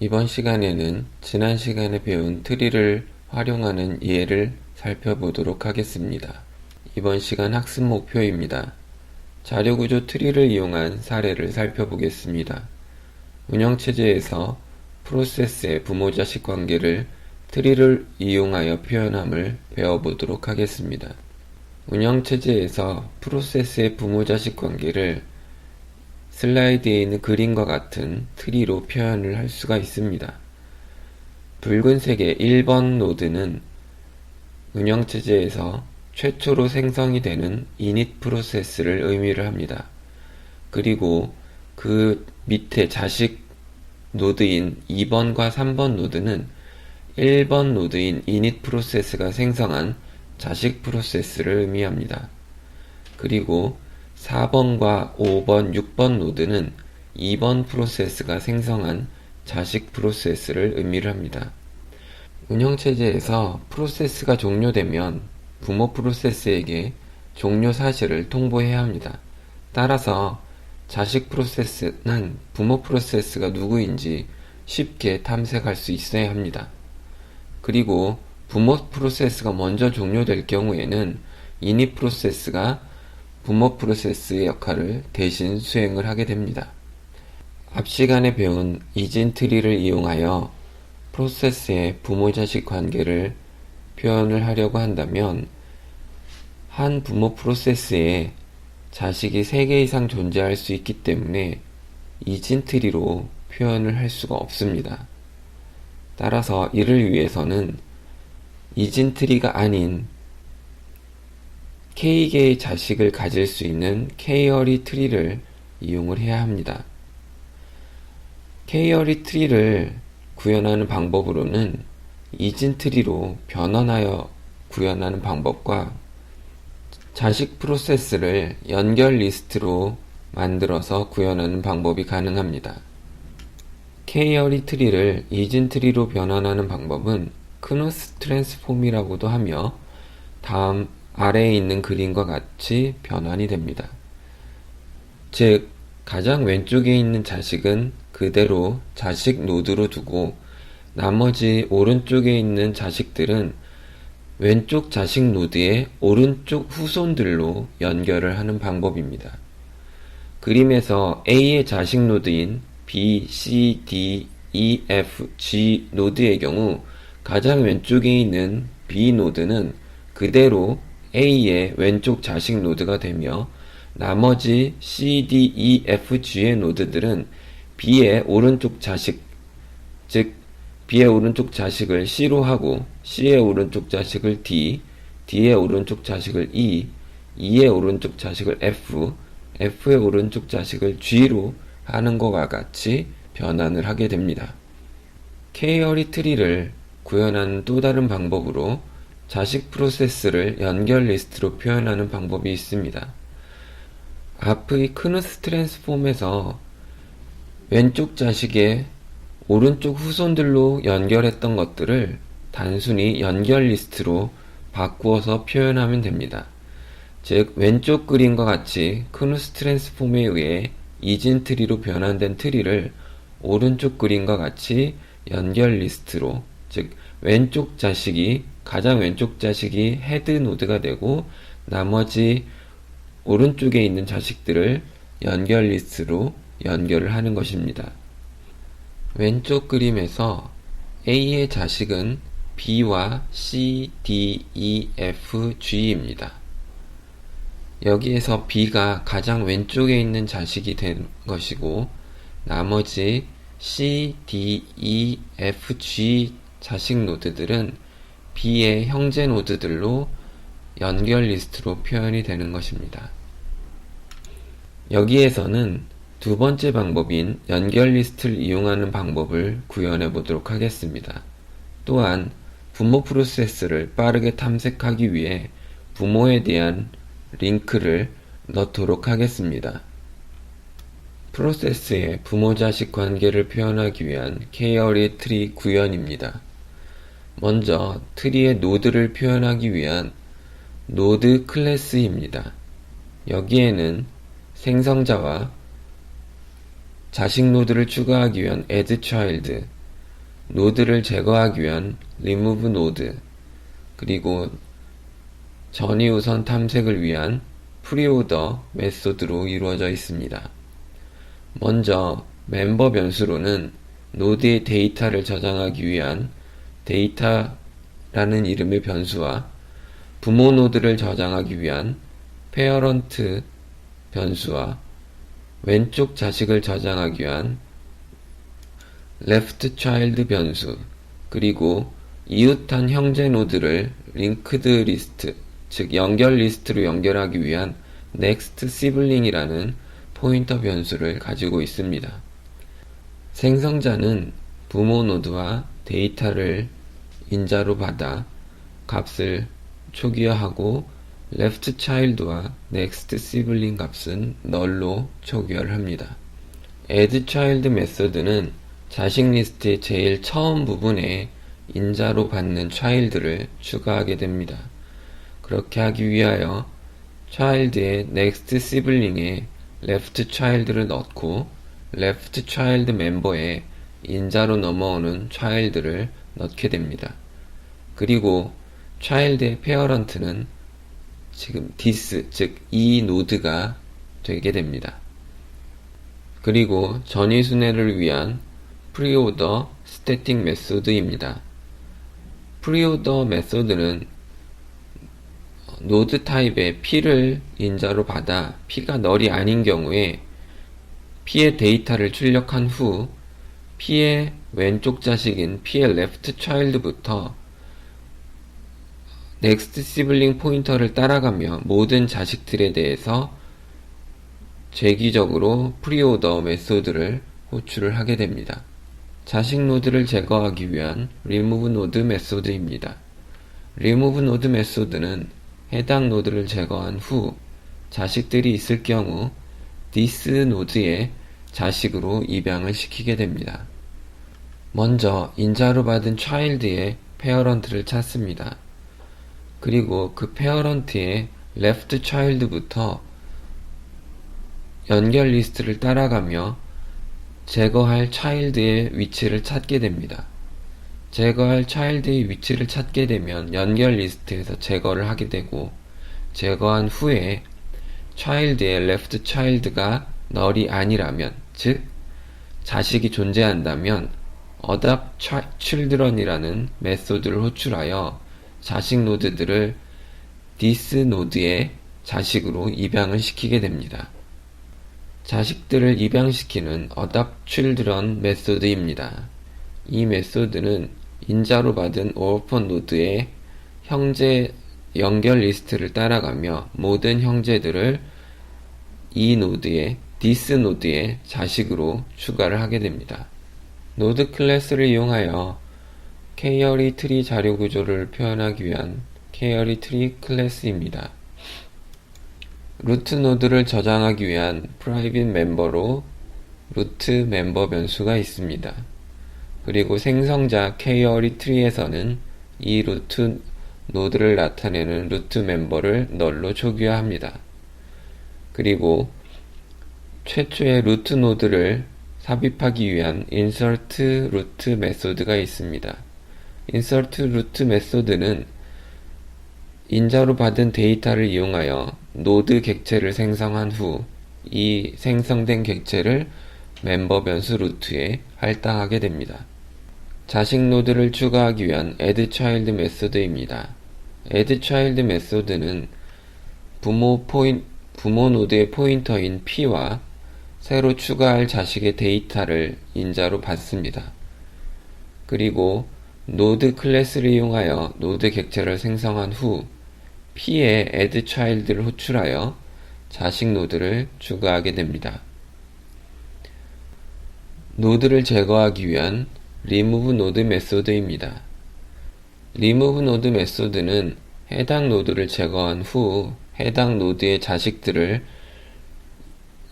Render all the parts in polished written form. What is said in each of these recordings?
이번 시간에는 지난 시간에 배운 트리를 활용하는 예를 살펴보도록 하겠습니다. 이번 시간 학습 목표입니다. 자료구조 트리를 이용한 사례를 살펴보겠습니다. 운영체제에서 프로세스의 부모자식 관계를 트리를 이용하여 표현함을 배워보도록 하겠습니다. 운영체제에서 프로세스의 부모자식 관계를 슬라이드에 있는 그림과 같은 트리로 표현을 할 수가 있습니다. 붉은색의 1번 노드는 운영체제에서 최초로 생성이 되는 init 프로세스를 의미를 합니다. 그리고 그 밑에 자식 노드인 2번과 3번 노드는 1번 노드인 init 프로세스가 생성한 자식 프로세스를 의미합니다. 그리고 4번과 5번, 6번 노드는 2번 프로세스가 생성한 자식 프로세스를 의미를 합니다. 운영체제에서 프로세스가 종료되면 부모 프로세스에게 종료 사실을 통보해야 합니다. 따라서 자식 프로세스는 부모 프로세스가 누구인지 쉽게 탐색할 수 있어야 합니다. 그리고 부모 프로세스가 먼저 종료될 경우에는 init 프로세스가 부모 프로세스의 역할을 대신 수행을 하게 됩니다. 앞 시간에 배운 이진 트리를 이용하여 프로세스의 부모-자식 관계를 표현을 하려고 한다면 한 부모 프로세스에 자식이 3개 이상 존재할 수 있기 때문에 이진 트리로 표현을 할 수가 없습니다. 따라서 이를 위해서는 이진 트리가 아닌 K개의 자식을 가질 수 있는 K-어리 트리를 이용을 해야 합니다. K-어리 트리를 구현하는 방법으로는 이진 트리로 변환하여 구현하는 방법과 자식 프로세스를 연결 리스트로 만들어서 구현하는 방법이 가능합니다. K-어리 트리를 이진 트리로 변환하는 방법은 크누스 트랜스폼이라고도 하며 다음 아래에 있는 그림과 같이 변환이 됩니다. 즉, 가장 왼쪽에 있는 자식은 그대로 자식 노드로 두고 나머지 오른쪽에 있는 자식들은 왼쪽 자식 노드의 오른쪽 후손들로 연결을 하는 방법입니다. 그림에서 A의 자식 노드인 B, C, D, E, F, G 노드의 경우 가장 왼쪽에 있는 B 노드는 그대로 A의 왼쪽 자식 노드가 되며 나머지 C, D, E, F, G의 노드들은 B의 오른쪽 자식, 즉 B의 오른쪽 자식을 C로 하고 C의 오른쪽 자식을 D, D의 오른쪽 자식을 E, E의 오른쪽 자식을 F, F의 오른쪽 자식을 G로 하는 것과 같이 변환을 하게 됩니다. K-어리 트리를 구현하는 또 다른 방법으로 자식 프로세스를 연결 리스트로 표현하는 방법이 있습니다. 앞의 크누스 트랜스폼에서 왼쪽 자식의 오른쪽 후손들로 연결했던 것들을 단순히 연결 리스트로 바꾸어서 표현하면 됩니다. 즉, 왼쪽 그림과 같이 크누스 트랜스폼에 의해 이진 트리로 변환된 트리를 오른쪽 그림과 같이 연결 리스트로, 즉 가장 왼쪽 자식이 헤드 노드가 되고 나머지 오른쪽에 있는 자식들을 연결 리스트로 연결을 하는 것입니다. 왼쪽 그림에서 A의 자식은 B와 C, D, E, F, G입니다. 여기에서 B가 가장 왼쪽에 있는 자식이 된 것이고 나머지 C, D, E, F, G 자식 노드들은 B의 형제 노드들로 연결 리스트로 표현이 되는 것입니다. 여기에서는 두 번째 방법인 연결 리스트를 이용하는 방법을 구현해 보도록 하겠습니다. 또한 부모 프로세스를 빠르게 탐색하기 위해 부모에 대한 링크를 넣도록 하겠습니다. 프로세스의 부모-자식 관계를 표현하기 위한 K-어리 트리 구현입니다. 먼저 트리의 노드를 표현하기 위한 노드 클래스입니다. 여기에는 생성자와 자식 노드를 추가하기 위한 add child, 노드를 제거하기 위한 remove node, 그리고 전이우선 탐색을 위한 preorder 메소드로 이루어져 있습니다. 먼저 멤버 변수로는 노드의 데이터를 저장하기 위한 데이터라는 이름의 변수와 부모 노드를 저장하기 위한 parent 변수와 왼쪽 자식을 저장하기 위한 left child 변수, 그리고 이웃한 형제 노드를 linked list, 즉 연결 리스트로 연결하기 위한 next sibling이라는 포인터 변수를 가지고 있습니다. 생성자는 부모 노드와 데이터를 인자로 받아 값을 초기화하고 left child와 next sibling 값은 null로 초기화합니다. add child 메소드는 자식 리스트의 제일 처음 부분에 인자로 받는 child를 추가하게 됩니다. 그렇게 하기 위하여 child의 next sibling에 left child를 넣고 left child 멤버에 인자로 넘어오는 child를 넣게 됩니다. 그리고 child의 parent는 지금 this, 즉 이 노드가 되게 됩니다. 그리고 전이순회를 위한 preorder static 메소드입니다. preorder 메소드는 노드 타입의 P를 인자로 받아 P가 널이 아닌 경우에 P의 데이터를 출력한 후 P의 왼쪽 자식인 P의 left child부터 next sibling 포인터를 따라가며 모든 자식들에 대해서 재기적으로 preorder 메소드를 호출을 하게 됩니다. 자식 노드를 제거하기 위한 remove node 메소드입니다. remove node 메소드는 해당 노드를 제거한 후 자식들이 있을 경우 this 노드의 자식으로 입양을 시키게 됩니다. 먼저 인자로 받은 child의 parent를 찾습니다. 그리고 그 parent의 left child부터 연결 리스트를 따라가며 제거할 child의 위치를 찾게 됩니다. 제거할 child의 위치를 찾게 되면 연결 리스트에서 제거를 하게 되고, 제거한 후에 child의 left child가 null이 아니라면, 즉 자식이 존재한다면 adopt children이라는 메소드를 호출하여 자식 노드들을 this 노드의 자식으로 입양을 시키게 됩니다. 자식들을 입양시키는 adopt children 메소드입니다. 이 메소드는 인자로 받은 orphan 노드의 형제 연결 리스트를 따라가며 모든 형제들을 이 노드의 this 노드의 자식으로 추가를 하게 됩니다. 노드 클래스를 이용하여 K-array 트리 자료 구조를 표현하기 위한 K-array 트리 클래스입니다. 루트 노드를 저장하기 위한 private 멤버로 루트 멤버 변수가 있습니다. 그리고 생성자 K-array 트리에서는 이 루트 노드를 나타내는 루트 멤버를 널로 초기화합니다. 그리고 최초의 루트 노드를 삽입하기 위한 insert root 메소드가 있습니다. insert root 메소드는 인자로 받은 데이터를 이용하여 노드 객체를 생성한 후 이 생성된 객체를 멤버 변수 루트에 할당하게 됩니다. 자식 노드를 추가하기 위한 add child 메소드입니다. add child 메소드는 부모 노드의 포인터인 P와 새로 추가할 자식의 데이터를 인자로 받습니다. 그리고 노드 클래스를 이용하여 노드 객체를 생성한 후 P의 add child를 호출하여 자식 노드를 추가하게 됩니다. 노드를 제거하기 위한 remove node 메소드입니다. remove node 메소드는 해당 노드를 제거한 후 해당 노드의 자식들을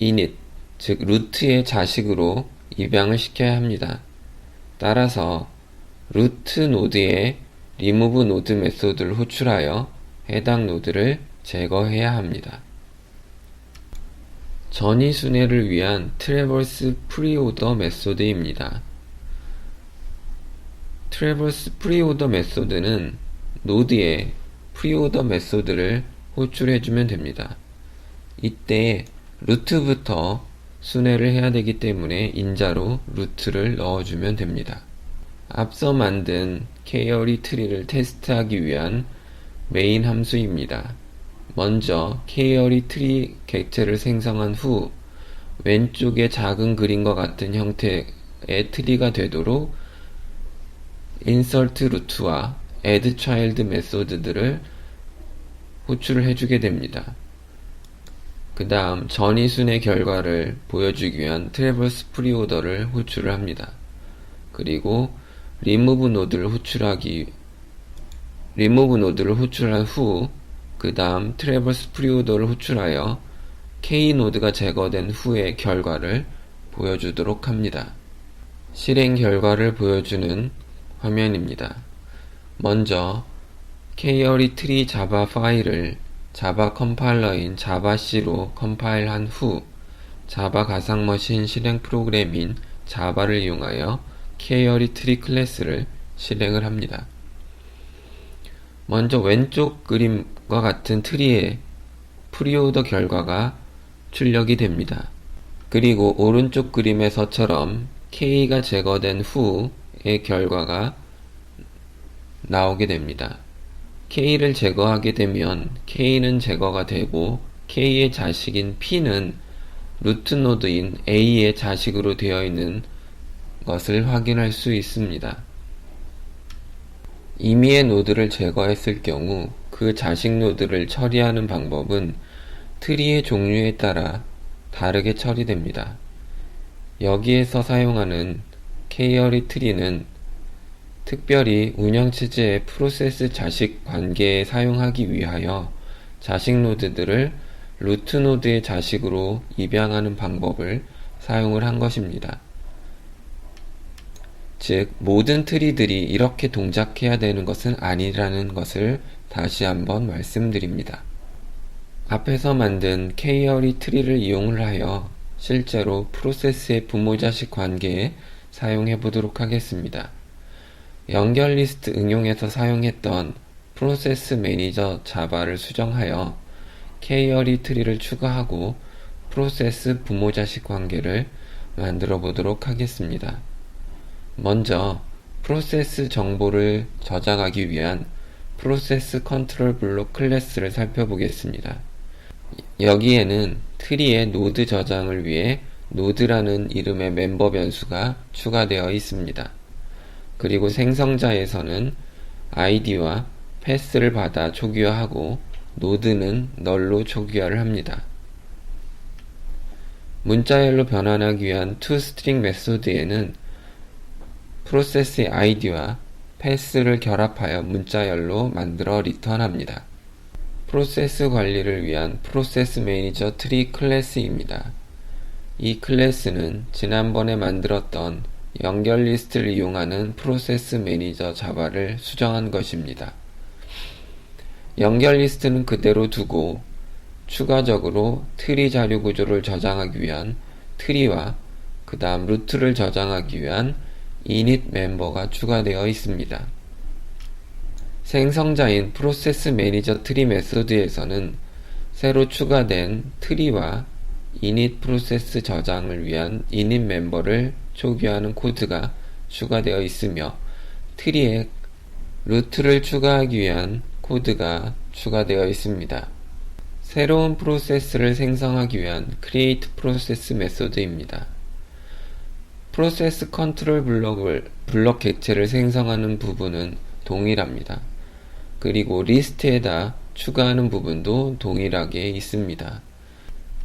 init, 즉 루트의 자식으로 입양을 시켜야 합니다. 따라서 루트 노드에 remove node 메소드를 호출하여 해당 노드를 제거해야 합니다. 전이 순회를 위한 traverse preorder 메소드입니다. 트래버스 프리오더 메소드는 노드에 프리오더 메소드를 호출해주면 됩니다. 이때 루트부터 순회를 해야 되기 때문에 인자로 루트를 넣어주면 됩니다. 앞서 만든 K-어리 트리를 테스트하기 위한 메인 함수입니다. 먼저 K-어리 트리 객체를 생성한 후 왼쪽에 작은 그림과 같은 형태의 트리가 되도록 insert root와 add child 메소드들을 호출을 해주게 됩니다. 그 다음 전이순의 결과를 보여주기 위한 트래버스 프리오더를 호출을 합니다. 그리고 remove 노드를 호출한 후 그 다음 트래버스 프리오더를 호출하여 K 노드가 제거된 후의 결과를 보여주도록 합니다. 실행 결과를 보여주는 화면입니다. 먼저 K-어리 트리 자바 파일을 자바 컴파일러인 자바C로 컴파일한 후 자바 가상머신 실행 프로그램인 자바를 이용하여 K-어리 트리 클래스를 실행을 합니다. 먼저 왼쪽 그림과 같은 트리의 프리오더 결과가 출력이 됩니다. 그리고 오른쪽 그림에서처럼 K가 제거된 후의 결과가 나오게 됩니다. K를 제거하게 되면 K는 제거가 되고 K의 자식인 P는 루트 노드인 A의 자식으로 되어 있는 것을 확인할 수 있습니다. 임의의 노드를 제거했을 경우 그 자식 노드를 처리하는 방법은 트리의 종류에 따라 다르게 처리됩니다. 여기에서 사용하는 K-어리 트리는 특별히 운영체제의 프로세스 자식 관계에 사용하기 위하여 자식 노드들을 루트 노드의 자식으로 입양하는 방법을 사용을 한 것입니다. 즉, 모든 트리들이 이렇게 동작해야 되는 것은 아니라는 것을 다시 한번 말씀드립니다. 앞에서 만든 K-어리 트리를 이용을 하여 실제로 프로세스의 부모자식 관계에 사용해 보도록 하겠습니다. 연결 리스트 응용에서 사용했던 프로세스 매니저 자바를 수정하여 K-어리 트리를 추가하고 프로세스 부모자식 관계를 만들어 보도록 하겠습니다. 먼저 프로세스 정보를 저장하기 위한 프로세스 컨트롤 블록 클래스를 살펴보겠습니다. 여기에는 트리의 노드 저장을 위해 노드라는 이름의 멤버 변수가 추가되어 있습니다. 그리고 생성자에서는 id와 패스를 받아 초기화하고 노드는 널로 초기화를 합니다. 문자열로 변환하기 위한 toString 메소드에는 프로세스의 id와 패스를 결합하여 문자열로 만들어 리턴합니다. 프로세스 관리를 위한 프로세스 매니저 트리 클래스입니다. 이 클래스는 지난번에 만들었던 연결 리스트를 이용하는 프로세스 매니저 자바를 수정한 것입니다. 연결 리스트는 그대로 두고 추가적으로 트리 자료 구조를 저장하기 위한 트리와 그 다음 루트를 저장하기 위한 init 멤버가 추가되어 있습니다. 생성자인 프로세스 매니저 트리 메소드에서는 새로 추가된 트리와 init 프로세스 저장을 위한 init 멤버를 초기화하는 코드가 추가되어 있으며 트리에 루트를 추가하기 위한 코드가 추가되어 있습니다. 새로운 프로세스를 생성하기 위한 create process 메소드입니다. 프로세스 컨트롤 블록 객체를 생성하는 부분은 동일합니다. 그리고 리스트에다 추가하는 부분도 동일하게 있습니다.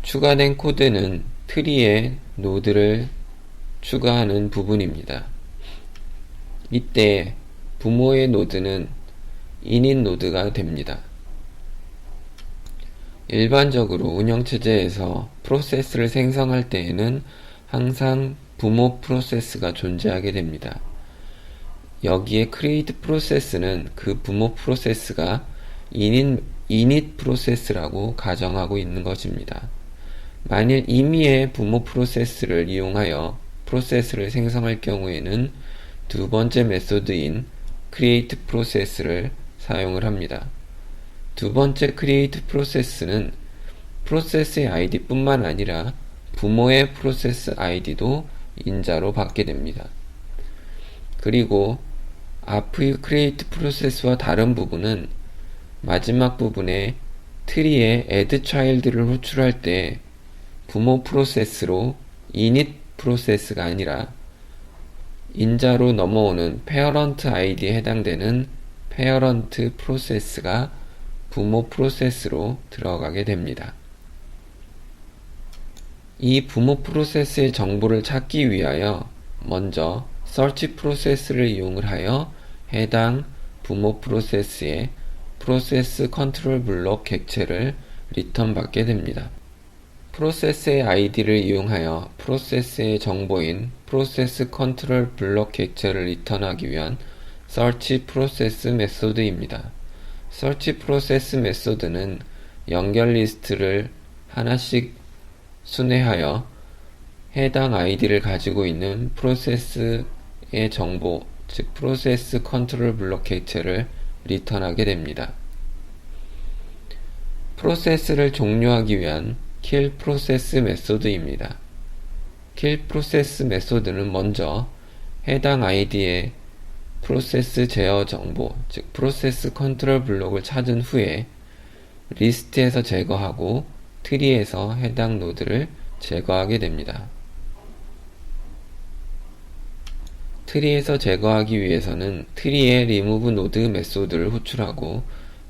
추가된 코드는 트리에 노드를 추가하는 부분입니다. 이때 부모의 노드는 init 노드가 됩니다. 일반적으로 운영체제에서 프로세스를 생성할 때에는 항상 부모 프로세스가 존재하게 됩니다. 여기에 create 프로세스는 그 부모 프로세스가 init 프로세스라고 가정하고 있는 것입니다. 만일 임의의 부모 프로세스를 이용하여 프로세스를 생성할 경우에는 두 번째 메소드인 create process를 사용을 합니다. 두 번째 create process는 프로세스의 ID 뿐만 아니라 부모의 프로세스 ID도 인자로 받게 됩니다. 그리고 앞의 create process와 다른 부분은 마지막 부분에 트리에 add child를 호출할 때 부모 프로세스로 init 프로세스가 아니라 인자로 넘어오는 parent ID에 해당되는 parent 프로세스가 부모 프로세스로 들어가게 됩니다. 이 부모 프로세스의 정보를 찾기 위하여 먼저 search 프로세스를 이용을 하여 해당 부모 프로세스의 프로세스 컨트롤 블록 객체를 리턴 받게 됩니다. 프로세스의 ID를 이용하여 프로세스의 정보인 프로세스 컨트롤 블록 객체를 리턴하기 위한 search 프로세스 메소드입니다. search 프로세스 메소드는 연결 리스트를 하나씩 순회하여 해당 ID를 가지고 있는 프로세스의 정보, 즉 프로세스 컨트롤 블록 객체를 리턴하게 됩니다. 프로세스를 종료하기 위한 kill 프로세스 메소드입니다. kill 프로세스 메소드는 먼저 해당 ID의 프로세스 제어 정보, 즉 프로세스 컨트롤 블록을 찾은 후에 리스트에서 제거하고 트리에서 해당 노드를 제거하게 됩니다. 트리에서 제거하기 위해서는 트리의 remove node 메소드를 호출하고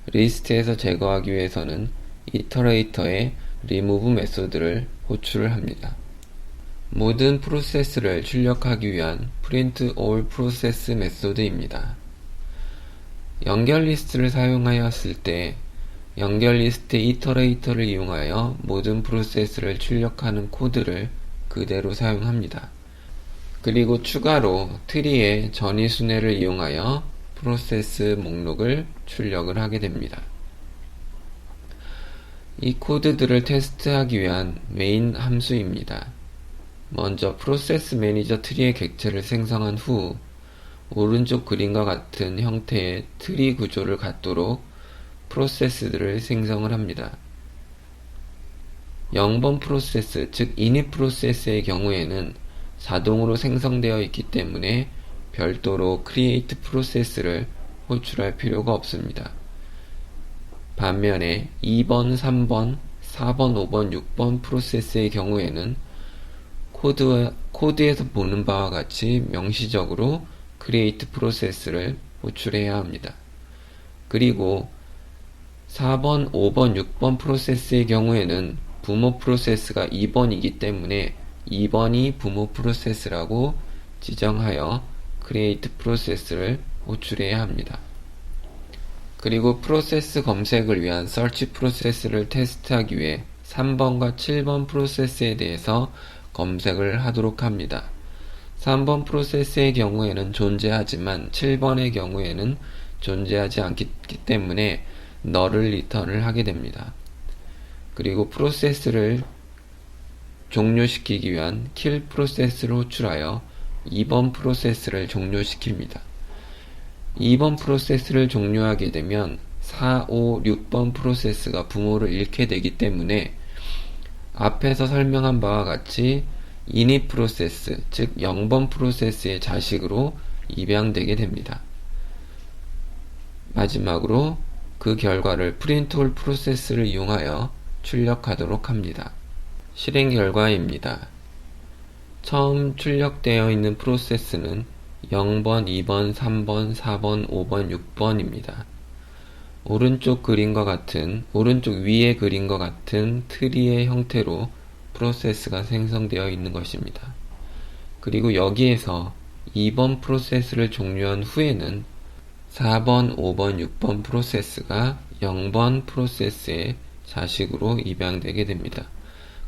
리스트에서 제거하기 위해서는 이터레이터의 remove 메소드를 호출을 합니다. 모든 프로세스를 출력하기 위한 print all process 메소드입니다. 연결 리스트를 사용하였을 때 연결 리스트의 이터레이터를 이용하여 모든 프로세스를 출력하는 코드를 그대로 사용합니다. 그리고 추가로 트리의 전위 순회를 이용하여 프로세스 목록을 출력을 하게 됩니다. 이 코드들을 테스트하기 위한 메인 함수입니다. 먼저 프로세스 매니저 트리의 객체를 생성한 후 오른쪽 그림과 같은 형태의 트리 구조를 갖도록 프로세스들을 생성을 합니다. 0번 프로세스, 즉 init 프로세스의 경우에는 자동으로 생성되어 있기 때문에 별도로 create 프로세스를 호출할 필요가 없습니다. 반면에 2번, 3번, 4번, 5번, 6번 프로세스의 경우에는 코드에서 보는 바와 같이 명시적으로 create 프로세스를 호출해야 합니다. 그리고 4번, 5번, 6번 프로세스의 경우에는 부모 프로세스가 2번이기 때문에 2번이 부모 프로세스라고 지정하여 create 프로세스를 호출해야 합니다. 그리고 프로세스 검색을 위한 search 프로세스를 테스트하기 위해 3번과 7번 프로세스에 대해서 검색을 하도록 합니다. 3번 프로세스의 경우에는 존재하지만 7번의 경우에는 존재하지 않기 때문에 null을 리턴을 하게 됩니다. 그리고 프로세스를 종료시키기 위한 kill 프로세스를 호출하여 2번 프로세스를 종료시킵니다. 2번 프로세스를 종료하게 되면 4, 5, 6번 프로세스가 부모를 잃게 되기 때문에 앞에서 설명한 바와 같이 init 프로세스, 즉 0번 프로세스의 자식으로 입양되게 됩니다. 마지막으로 그 결과를 print all 프로세스를 이용하여 출력하도록 합니다. 실행 결과입니다. 처음 출력되어 있는 프로세스는 0번, 2번, 3번, 4번, 5번, 6번입니다. 오른쪽 위의 그림과 같은 트리의 형태로 프로세스가 생성되어 있는 것입니다. 그리고 여기에서 2번 프로세스를 종료한 후에는 4번, 5번, 6번 프로세스가 0번 프로세스의 자식으로 입양되게 됩니다.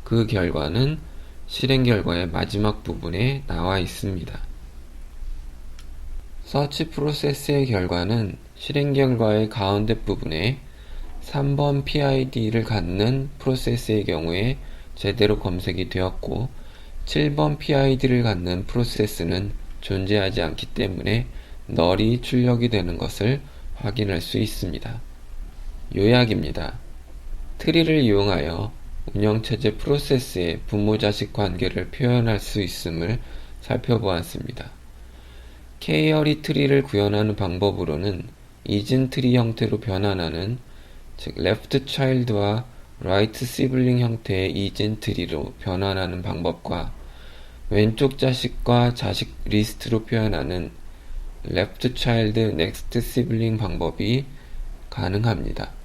그 결과는 실행 결과의 마지막 부분에 나와 있습니다. 서치 프로세스의 결과는 실행 결과의 가운데 부분에 3번 PID를 갖는 프로세스의 경우에 제대로 검색이 되었고 7번 PID를 갖는 프로세스는 존재하지 않기 때문에 널이 출력이 되는 것을 확인할 수 있습니다. 요약입니다. 트리를 이용하여 운영체제 프로세스의 부모-자식 관계를 표현할 수 있음을 살펴보았습니다. K-어리 트리를 구현하는 방법으로는 이진 트리 형태로 변환하는, 즉 left child와 right sibling 형태의 이진 트리로 변환하는 방법과 왼쪽 자식과 자식 리스트로 표현하는 left child next sibling 방법이 가능합니다.